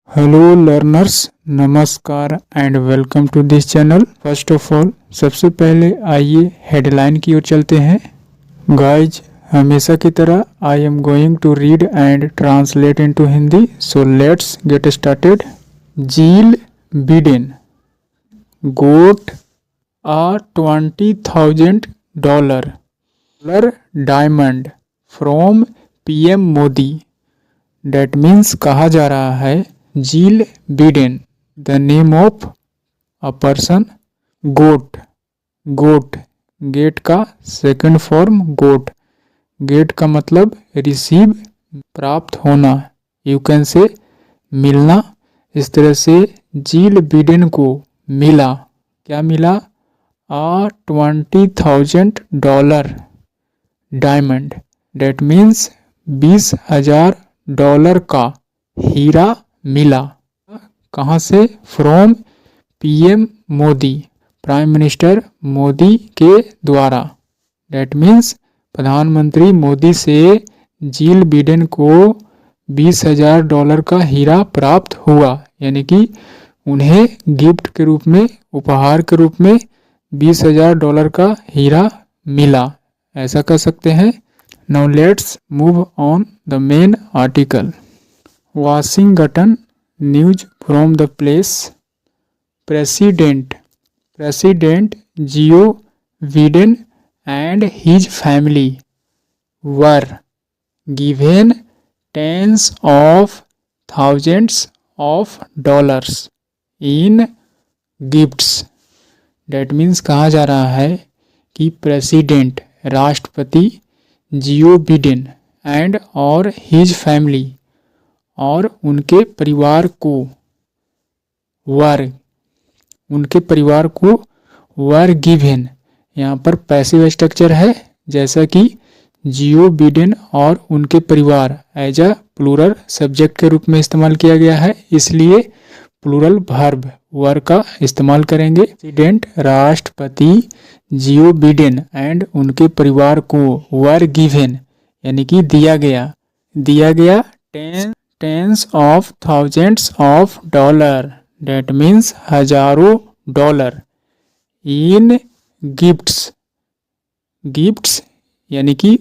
Hello learners, नमस्कार and welcome to this channel. First of all सबसे पहले आइए हेडलाइन की ओर चलते हैं। गाइज, हमेशा की तरह I am going to read and translate into Hindi, so let's get started. Jill Biden got a $20,000 diamond from PM Modi. That means कहा जा रहा है Jill Biden the name of a person. Got get का second form got. Get का मतलब receive, प्राप्त होना, you can say मिलना। इस तरह से जिल बिडेन को मिला, क्या मिला? $20,000 डायमंड। डेट मीन्स $20,000 का हीरा मिला। कहाँ से? From PM Modi, prime minister Modi के द्वारा। डेट मीन्स प्रधानमंत्री मोदी से जिल बिडेन को $20,000 का हीरा प्राप्त हुआ, यानी कि उन्हें गिफ्ट के रूप में, उपहार के रूप में $20,000 का हीरा मिला, ऐसा कह सकते हैं। Now let's move on the main article. Washington news from the place. President Jio Biden and his family were given tens of thousands of dollars in gifts। That means कहा जा रहा है कि प्रेसिडेंट राष्ट्रपति जियो बिडेन एंड और his family और उनके परिवार को वर गिवन, यहाँ पर पैसिव स्ट्रक्चर है, जैसा कि जियो बिडेन और उनके परिवार एज अ प्लूरल सब्जेक्ट के रूप में इस्तेमाल किया गया है, इसलिए प्लूरल वर्ब वर का इस्तेमाल करेंगे। प्रेसिडेंट राष्ट्रपति जियो बिडेन एंड उनके परिवार को वर गिवन यानी कि दिया गया tens of thousands of dollar. That means हजारों डॉलर। इन गिफ्ट्स यानी कि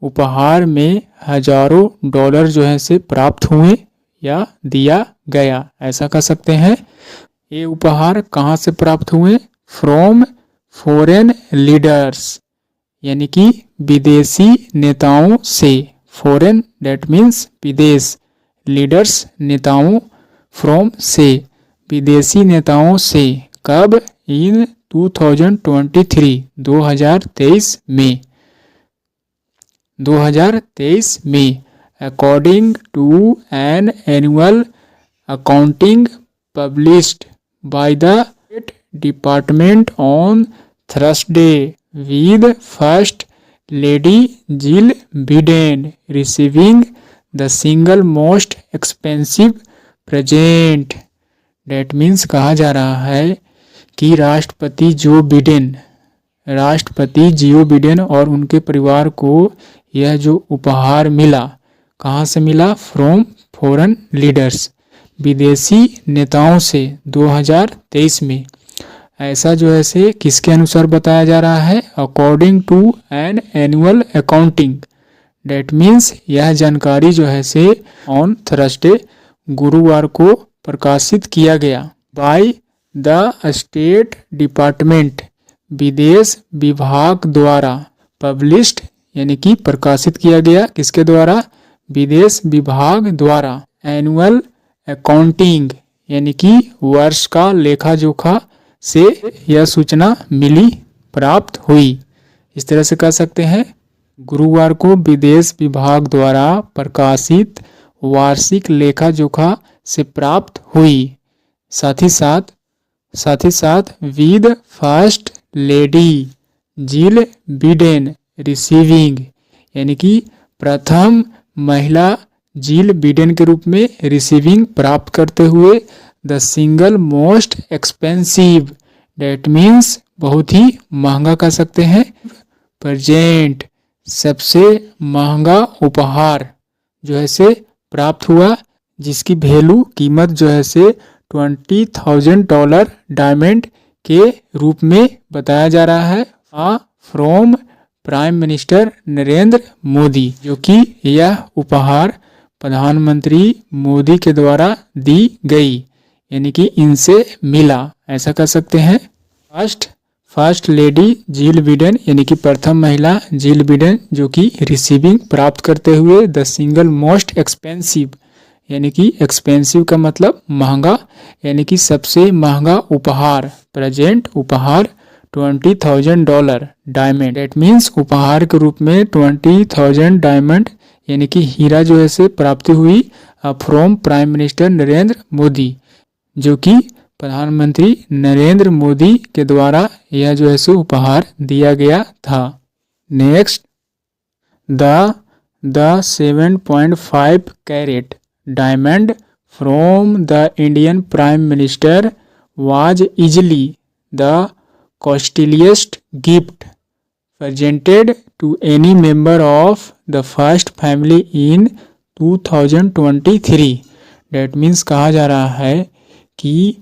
उपहार में हजारों डॉलर जो है से प्राप्त हुए या दिया गया, ऐसा कह सकते हैं। ये उपहार कहाँ से प्राप्त हुए? फ्रॉम फॉरेन लीडर्स यानी कि विदेशी नेताओं से। फॉरेन डेट मीन्स विदेश, लीडर्स नेताओं, फ्रॉम से विदेशी नेताओं से। कब? इन 2023 में according to an annual accounting published by the state department on Thursday, with first lady Jill Biden receiving the single most expensive present. That means कहा जा रहा है कि राष्ट्रपति जियो बिडेन और उनके परिवार को यह जो उपहार मिला, कहाँ से मिला? फ्रॉम फॉरेन लीडर्स, विदेशी नेताओं से 2023 में। ऐसा जो है से किसके अनुसार बताया जा रहा है? According to an annual accounting. That means यह जानकारी जो है से ऑन थर्सडे, गुरुवार को प्रकाशित किया गया। बाय द स्टेट डिपार्टमेंट, विदेश विभाग द्वारा। पब्लिश्ड यानी कि प्रकाशित किया गया, किसके द्वारा? विदेश विभाग द्वारा। एनुअल अकाउंटिंग यानी कि वर्ष का लेखा जोखा से यह सूचना प्राप्त हुई, इस तरह से कह सकते हैं। गुरुवार को विदेश विभाग द्वारा प्रकाशित वार्षिक लेखा जोखा से प्राप्त हुई। साथ ही साथ with first lady Jill Biden receiving यानी कि प्रथम महिला जिल बिडेन के रूप में रिसीविंग प्राप्त करते हुए the single most expensive, that means बहुत ही महंगा कह सकते हैं, प्रेजेंट सबसे महंगा उपहार जो है से प्राप्त हुआ, जिसकी वैल्यू कीमत जो है से $20,000 डायमंड के रूप में बताया जा रहा है from prime minister Narendra Modi, जो कि यह उपहार प्रधानमंत्री मोदी के द्वारा दी गई, यानी कि इनसे मिला, ऐसा कह सकते हैं। फर्स्ट लेडी जिल बिडेन, यानी कि प्रथम महिला जिल बिडेन, जो कि रिसीविंग प्राप्त करते हुए द सिंगल मोस्ट एक्सपेंसिव, यानी कि एक्सपेंसिव का मतलब महंगा, यानी कि सबसे महंगा उपहार, प्रेजेंट उपहार $20,000 डायमंड, डेट मीन्स उपहार के रूप में 20,000 डायमंड, यानी कि हीरा जो है से प्राप्ति हुई from prime minister Narendra Modi, जो कि प्रधानमंत्री नरेंद्र मोदी के द्वारा यह जो है सो उपहार दिया गया था। Next, the 7.5 carat diamond from the Indian prime minister was easily the costliest gift presented to any member of the first family in 2023। That means कहा जा रहा है कि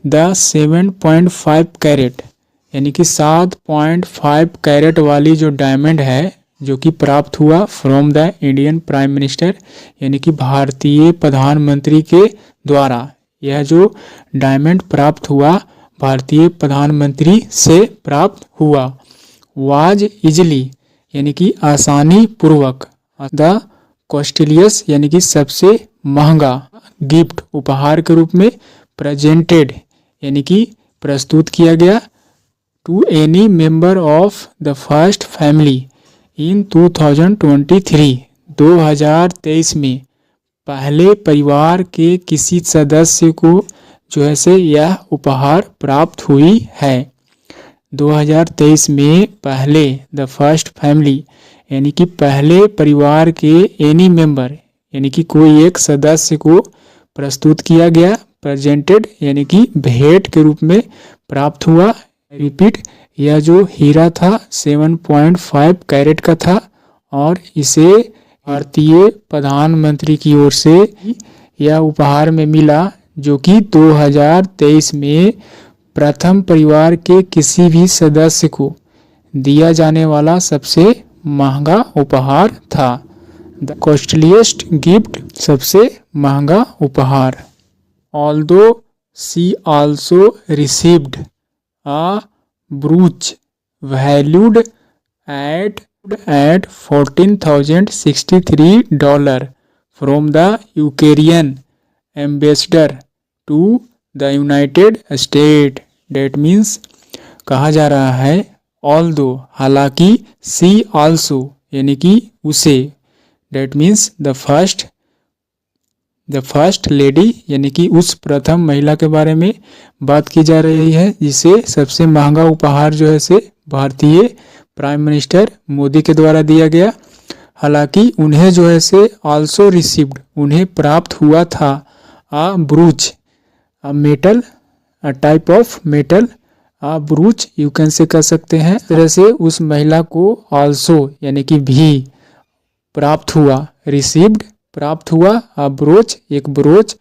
द 7.5 कैरेट, यानी कि 7.5 कैरेट वाली जो डायमंड है, जो कि प्राप्त हुआ from the Indian prime minister, यानी कि भारतीय प्रधानमंत्री के द्वारा, यह जो डायमंड प्राप्त हुआ भारतीय प्रधानमंत्री से प्राप्त हुआ। वाज इजली, यानी कि आसानी पूर्वक, द कॉस्टलियस, यानी कि सबसे महंगा, गिफ्ट उपहार के रूप में, प्रेजेंटेड, यानी कि प्रस्तुत किया गया, to any member of the first family इन 2023 में पहले परिवार के किसी सदस्य को जो है से यह उपहार प्राप्त हुई है। 2023 में पहले, द फर्स्ट फैमिली, यानी कि पहले परिवार के एनी मेंबर, यानी कि कोई एक सदस्य को प्रस्तुत किया गया, प्रेजेंटेड, यानी कि भेंट के रूप में प्राप्त हुआ। रिपीट, यह जो हीरा था 7.5 कैरेट का था और इसे भारतीय प्रधानमंत्री की ओर से यह उपहार में मिला, जो कि 2023 में प्रथम परिवार के किसी भी सदस्य को दिया जाने वाला सबसे महंगा उपहार था। द कॉस्टलीस्ट गिफ्ट, सबसे महंगा उपहार। Although she also received a brooch valued at $14,063 from the Ukrainian ambassador to the United State. That means कहा जा रहा है ऑल्दो, हालांकि, सी आल्सो, यानी कि उसे, that means the first lady, यानी कि उस प्रथम महिला के बारे में बात की जा रही है, जिसे सबसे महंगा उपहार जो है से भारतीय प्राइम मिनिस्टर मोदी के द्वारा दिया गया। हालांकि उन्हें जो है से आल्सो रिसीव्ड, उन्हें प्राप्त हुआ था a brooch, a metal, a type of metal, a brooch you can say कह सकते हैं। इस तरह से उस महिला को also, यानी कि भी प्राप्त हुआ, received प्राप्त हुआ, a brooch एक ब्रोच,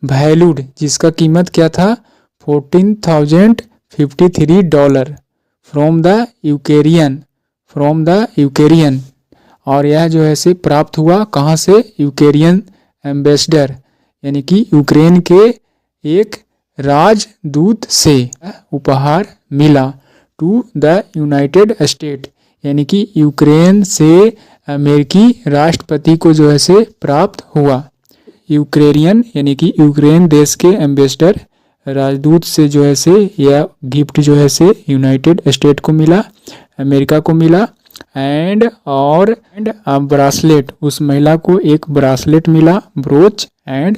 valued जिसका कीमत क्या था $14,053 फ्रॉम द यूक्रेनियन, और यह जो है से प्राप्त हुआ कहाँ से, यूक्रेनियन एम्बेसडर, यानी कि यूक्रेन के एक राजदूत से उपहार मिला, टू द यूनाइटेड स्टेट, यानी कि यूक्रेन से अमेरिकी राष्ट्रपति को जो है से प्राप्त हुआ। यूक्रेनियन, यानी कि यूक्रेन देश के एम्बेसडर, राजदूत से जो है से यह गिफ्ट जो है से यूनाइटेड स्टेट को मिला, अमेरिका को मिला। एंड अ ब्रासलेट, उस महिला को एक ब्रासलेट मिला, ब्रोच, एंड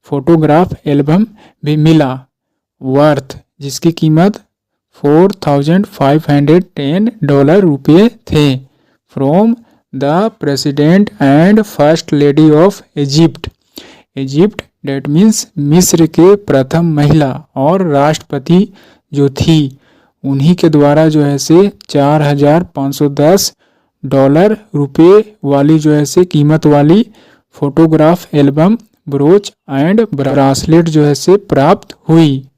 फोटोग्राफ एल्बम भी मिला, वर्थ जिसकी कीमत $4,510 रुपये थे, from the president and first lady of Egypt. That means मिस्र के प्रथम महिला और राष्ट्रपति जो थी, उन्हीं के द्वारा जो है से $4,510 डॉलर रुपये वाली जो है से कीमत वाली photograph album, broach and bracelet जो है से प्राप्त हुई।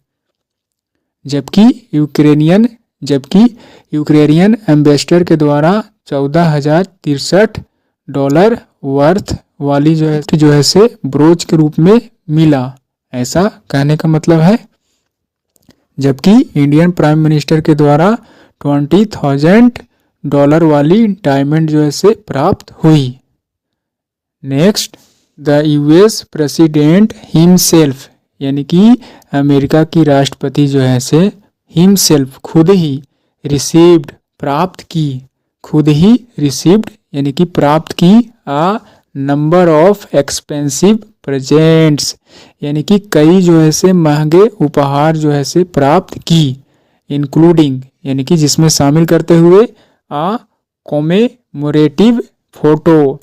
जबकि यूक्रेनियन एम्बेसडर के द्वारा 14,063 डॉलर वर्थ वाली जो है से ब्रोच के रूप में मिला, ऐसा कहने का मतलब है। जबकि इंडियन प्राइम मिनिस्टर के द्वारा 20,000 डॉलर वाली डायमंड जो है से प्राप्त हुई। Next, the US president himself, यानी कि अमेरिका की राष्ट्रपति जो है से हिमसेल्फ खुद ही रिसीव्ड प्राप्त की, खुद ही रिसीव्ड यानी कि प्राप्त की आ नंबर ऑफ एक्सपेंसिव प्रेजेंट्स, यानी कि कई जो है से महंगे उपहार जो है से प्राप्त की, इंक्लूडिंग यानी कि जिसमें शामिल करते हुए a commemorative photo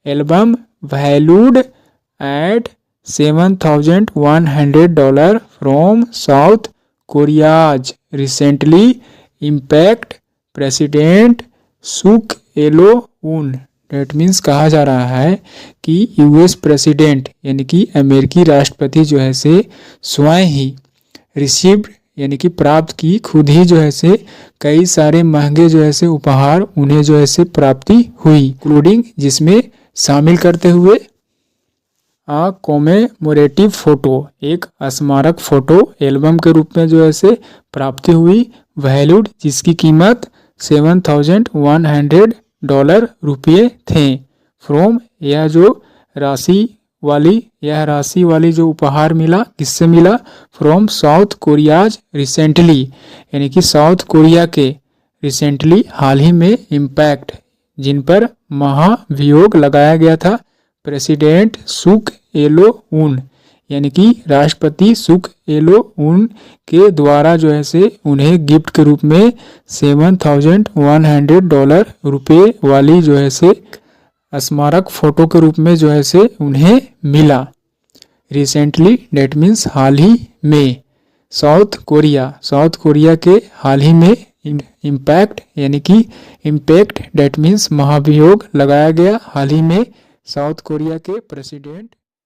album valued at $7,100 from South Korea's recently impeached president Suk Yeol Yoon. That means कहा जा रहा है कि यूएस प्रेसिडेंट यानी कि अमेरिकी राष्ट्रपति जो है से स्वयं ही रिसीव्ड यानी कि प्राप्त की, खुद ही जो है से कई सारे महंगे जो है से उपहार उन्हें जो है से प्राप्ति हुई, इंक्लूडिंग जिसमें शामिल करते हुए आ कॉमेमोरेटिव फोटो, एक स्मारक फोटो एल्बम के रूप में जो है से प्राप्ति हुई, वैल्यूड जिसकी कीमत $7,100 रुपये थे, फ्रॉम यह राशि वाली जो उपहार मिला, किससे मिला, फ्रॉम साउथ कोरियाज रिसेंटली, यानी कि साउथ कोरिया के रिसेंटली हाल ही में इम्पैक्ट जिन पर महाभियोग लगाया गया था, प्रेसिडेंट सुक एलो उन, यानी कि राष्ट्रपति सुक एलो उन के द्वारा जो है से उन्हें गिफ्ट के रूप में $7,100 रुपये वाली जो है से स्मारक फोटो के रूप में जो है से उन्हें मिला। रिसेंटली डेट मीन्स हाल ही में, साउथ कोरिया के हाल ही में इम्पैक्ट यानी कि इम्पैक्ट डेट मीन्स महाभियोग लगाया गया हाल ही में साउथ कोरिया के प्रेसिडेंट